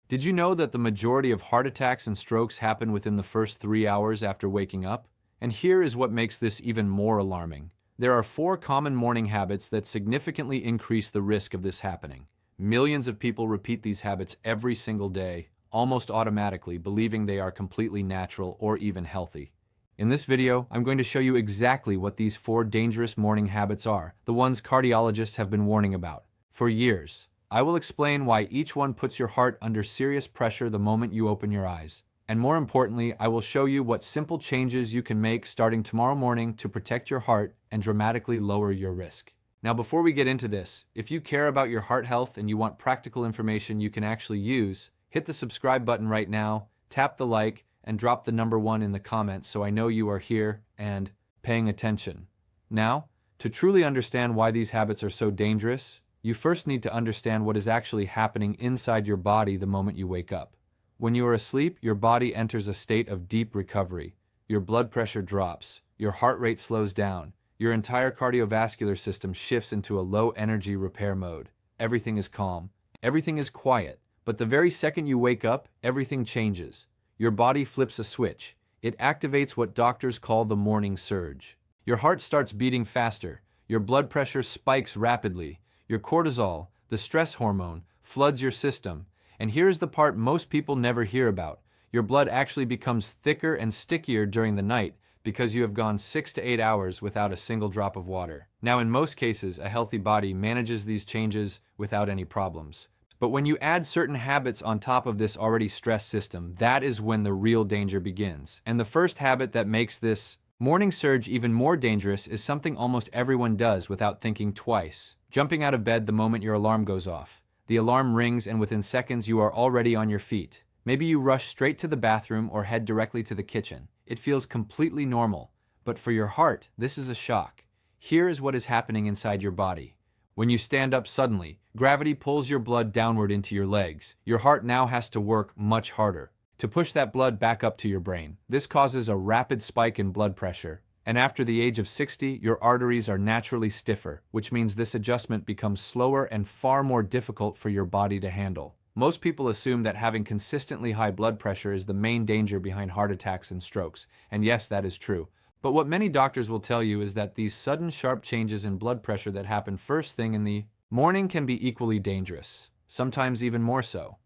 Did you know that the majority of heart attacks and strokes happen within the first 3 hours after waking up? And here is what makes this even more alarming. There are 4 common morning habits that significantly increase the risk of this happening. Millions of people repeat these habits every single day, almost automatically, believing they are completely natural or even healthy. In this video, I'm going to show you exactly what these 4 dangerous morning habits are, the ones cardiologists have been warning about for years. I will explain why each one puts your heart under serious pressure the moment you open your eyes. And more importantly, I will show you what simple changes you can make starting tomorrow morning to protect your heart and dramatically lower your risk. Now, before we get into this, if you care about your heart health and you want practical information you can actually use, hit the subscribe button right now, tap the like, and drop the number 1 in the comments so I know you are here and paying attention. Now, to truly understand why these habits are so dangerous, you first need to understand what is actually happening inside your body the moment you wake up. When you are asleep, your body enters a state of deep recovery. Your blood pressure drops, your heart rate slows down, your entire cardiovascular system shifts into a low-energy repair mode. Everything is calm, everything is quiet, but the very second you wake up, everything changes. Your body flips a switch. It activates what doctors call the morning surge. Your heart starts beating faster, your blood pressure spikes rapidly, your cortisol, the stress hormone, floods your system. And here's the part most people never hear about. Your blood actually becomes thicker and stickier during the night because you have gone 6 to 8 hours without a single drop of water. Now, in most cases, a healthy body manages these changes without any problems. But when you add certain habits on top of this already stressed system, that is when the real danger begins. And the first habit that makes this morning surge even more dangerous is something almost everyone does without thinking twice. Jumping out of bed the moment your alarm goes off. The alarm rings and within seconds you are already on your feet. Maybe you rush straight to the bathroom or head directly to the kitchen. It feels completely normal. But for your heart, this is a shock. Here is what is happening inside your body. When you stand up suddenly, gravity pulls your blood downward into your legs. Your heart now has to work much harder to push that blood back up to your brain. This causes a rapid spike in blood pressure. And after the age of 60, your arteries are naturally stiffer, which means this adjustment becomes slower and far more difficult for your body to handle. Most people assume that having consistently high blood pressure is the main danger behind heart attacks and strokes, and yes, that is true. But what many doctors will tell you is that these sudden sharp changes in blood pressure that happen first thing in the morning can be equally dangerous, sometimes even more so.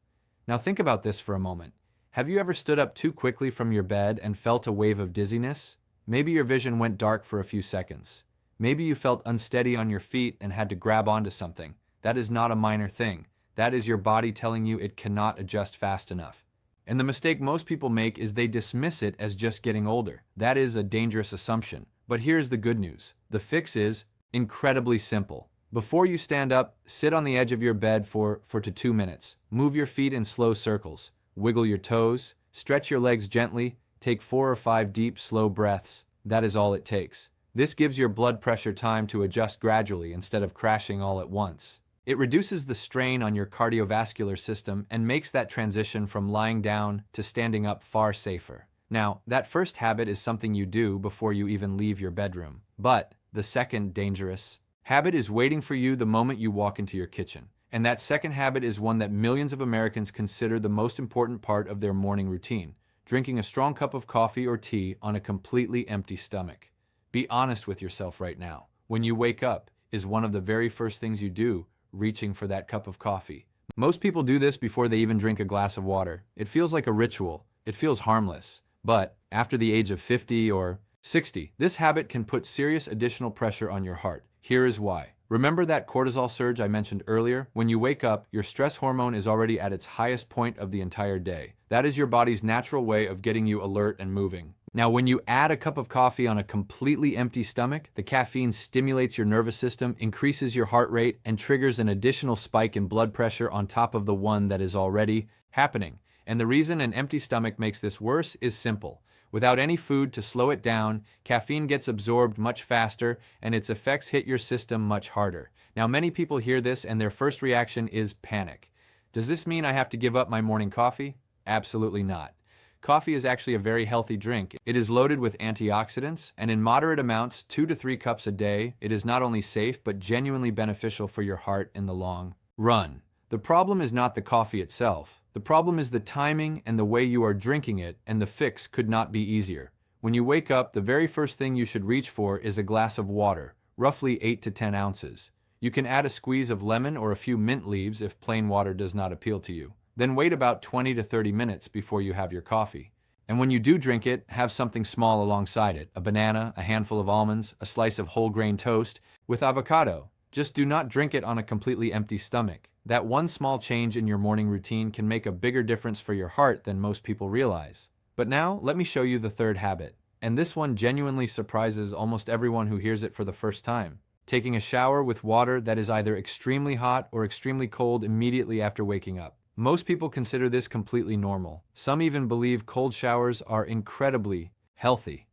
Now think about this for a moment. Have you ever stood up too quickly from your bed and felt a wave of dizziness? Maybe your vision went dark for a few seconds. Maybe you felt unsteady on your feet and had to grab onto something. That is not a minor thing. That is your body telling you it cannot adjust fast enough. And the mistake most people make is they dismiss it as just getting older. That is a dangerous assumption. But here's the good news. The fix is incredibly simple. Before you stand up, sit on the edge of your bed for 2 minutes. Move your feet in slow circles. Wiggle your toes. Stretch your legs gently. Take 4 or 5 deep, slow breaths. That is all it takes. This gives your blood pressure time to adjust gradually instead of crashing all at once. It reduces the strain on your cardiovascular system and makes that transition from lying down to standing up far safer. Now, that first habit is something you do before you even leave your bedroom. But the second dangerous habit is waiting for you the moment you walk into your kitchen. And that second habit is one that millions of Americans consider the most important part of their morning routine. Drinking a strong cup of coffee or tea on a completely empty stomach. Be honest with yourself right now. When you wake up, is one of the very first things you do reaching for that cup of coffee? Most people do this before they even drink a glass of water. It feels like a ritual. It feels harmless. But after the age of 50 or 60, this habit can put serious additional pressure on your heart. Here is why. Remember that cortisol surge I mentioned earlier? When you wake up, your stress hormone is already at its highest point of the entire day. That is your body's natural way of getting you alert and moving. Now, when you add a cup of coffee on a completely empty stomach, the caffeine stimulates your nervous system, increases your heart rate, and triggers an additional spike in blood pressure on top of the one that is already happening. And the reason an empty stomach makes this worse is simple. Without any food to slow it down, caffeine gets absorbed much faster and its effects hit your system much harder. Now, many people hear this and their first reaction is panic. Does this mean I have to give up my morning coffee? Absolutely not. Coffee is actually a very healthy drink. It is loaded with antioxidants, and in moderate amounts, 2 to 3 cups a day, it is not only safe but genuinely beneficial for your heart in the long run. The problem is not the coffee itself. The problem is the timing and the way you are drinking it, and the fix could not be easier. When you wake up, the very first thing you should reach for is a glass of water, roughly 8 to 10 ounces. You can add a squeeze of lemon or a few mint leaves if plain water does not appeal to you. Then wait about 20 to 30 minutes before you have your coffee. And when you do drink it, have something small alongside it: a banana, a handful of almonds, a slice of whole grain toast with avocado. Just do not drink it on a completely empty stomach. That one small change in your morning routine can make a bigger difference for your heart than most people realize. But now, let me show you the third habit. And this one genuinely surprises almost everyone who hears it for the first time. Taking a shower with water that is either extremely hot or extremely cold immediately after waking up. Most people consider this completely normal. Some even believe cold showers are incredibly healthy.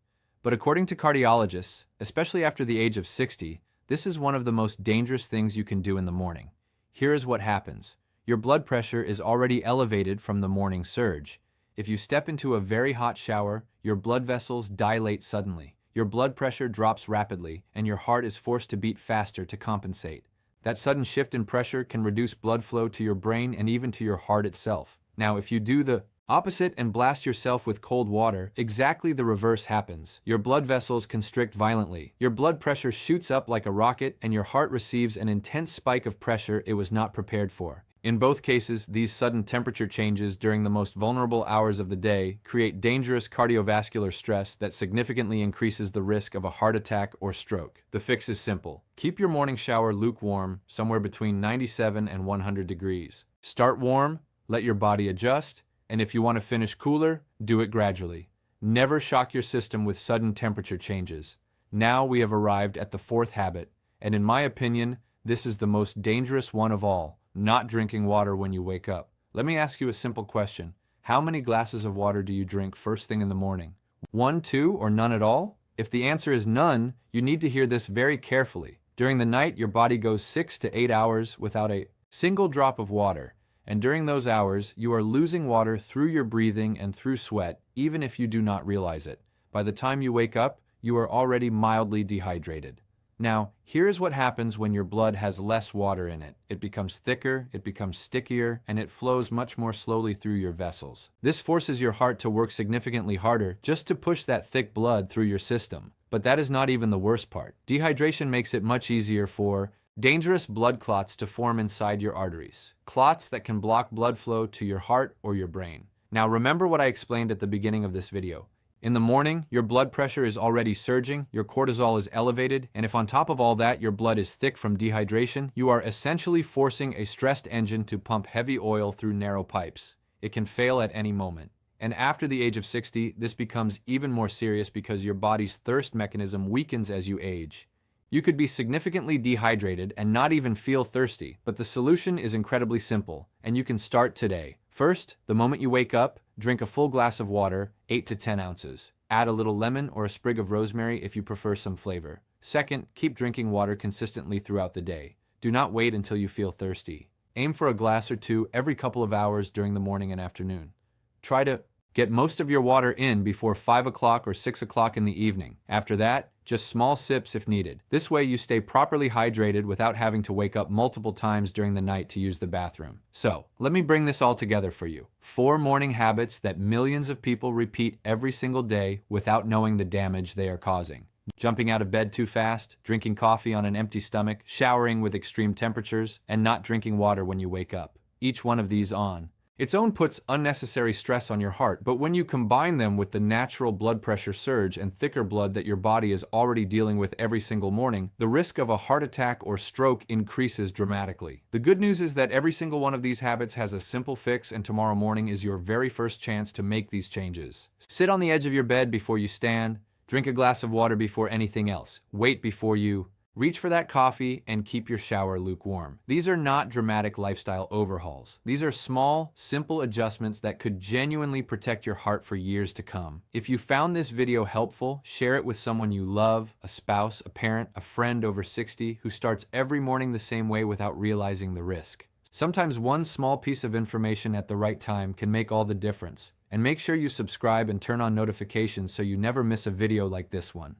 But according to cardiologists, especially after the age of 60, this is one of the most dangerous things you can do in the morning. Here is what happens. Your blood pressure is already elevated from the morning surge. If you step into a very hot shower, your blood vessels dilate suddenly. Your blood pressure drops rapidly, and your heart is forced to beat faster to compensate. That sudden shift in pressure can reduce blood flow to your brain and even to your heart itself. Now, if you do the opposite and blast yourself with cold water, exactly the reverse happens. Your blood vessels constrict violently. Your blood pressure shoots up like a rocket, and your heart receives an intense spike of pressure it was not prepared for. In both cases, these sudden temperature changes during the most vulnerable hours of the day create dangerous cardiovascular stress that significantly increases the risk of a heart attack or stroke. The fix is simple. Keep your morning shower lukewarm, somewhere between 97 and 100 degrees. Start warm, let your body adjust, and if you want to finish cooler, do it gradually. Never shock your system with sudden temperature changes. Now we have arrived at the fourth habit, and in my opinion, this is the most dangerous one of all: not drinking water when you wake up. Let me ask you a simple question. How many glasses of water do you drink first thing in the morning? 1, 2, or none at all? If the answer is none, you need to hear this very carefully. During the night, your body goes 6 to 8 hours without a single drop of water. And during those hours, you are losing water through your breathing and through sweat, even if you do not realize it. By the time you wake up, you are already mildly dehydrated. Now, here's what happens when your blood has less water in it. It becomes thicker, it becomes stickier, and it flows much more slowly through your vessels. This forces your heart to work significantly harder just to push that thick blood through your system. But that is not even the worst part. Dehydration makes it much easier for dangerous blood clots to form inside your arteries. Clots that can block blood flow to your heart or your brain. Now remember what I explained at the beginning of this video. In the morning, your blood pressure is already surging, your cortisol is elevated, and if on top of all that your blood is thick from dehydration, you are essentially forcing a stressed engine to pump heavy oil through narrow pipes. It can fail at any moment. And after the age of 60, this becomes even more serious because your body's thirst mechanism weakens as you age. You could be significantly dehydrated and not even feel thirsty, but the solution is incredibly simple, and you can start today. First, the moment you wake up, drink a full glass of water, 8 to 10 ounces. Add a little lemon or a sprig of rosemary if you prefer some flavor. Second, keep drinking water consistently throughout the day. Do not wait until you feel thirsty. Aim for a glass or two every couple of hours during the morning and afternoon. Try to get most of your water in before 5 o'clock or 6 o'clock in the evening. After that, just small sips if needed. This way you stay properly hydrated without having to wake up multiple times during the night to use the bathroom. So, let me bring this all together for you. 4 morning habits that millions of people repeat every single day without knowing the damage they are causing. Jumping out of bed too fast, drinking coffee on an empty stomach, showering with extreme temperatures, and not drinking water when you wake up. Each one of these on its own puts unnecessary stress on your heart, but when you combine them with the natural blood pressure surge and thicker blood that your body is already dealing with every single morning, the risk of a heart attack or stroke increases dramatically. The good news is that every single one of these habits has a simple fix, and tomorrow morning is your very first chance to make these changes. Sit on the edge of your bed before you stand, drink a glass of water before anything else, wait before you reach for that coffee, and keep your shower lukewarm. These are not dramatic lifestyle overhauls. These are small, simple adjustments that could genuinely protect your heart for years to come. If you found this video helpful, share it with someone you love, a spouse, a parent, a friend over 60 who starts every morning the same way without realizing the risk. Sometimes one small piece of information at the right time can make all the difference. And make sure you subscribe and turn on notifications so you never miss a video like this one.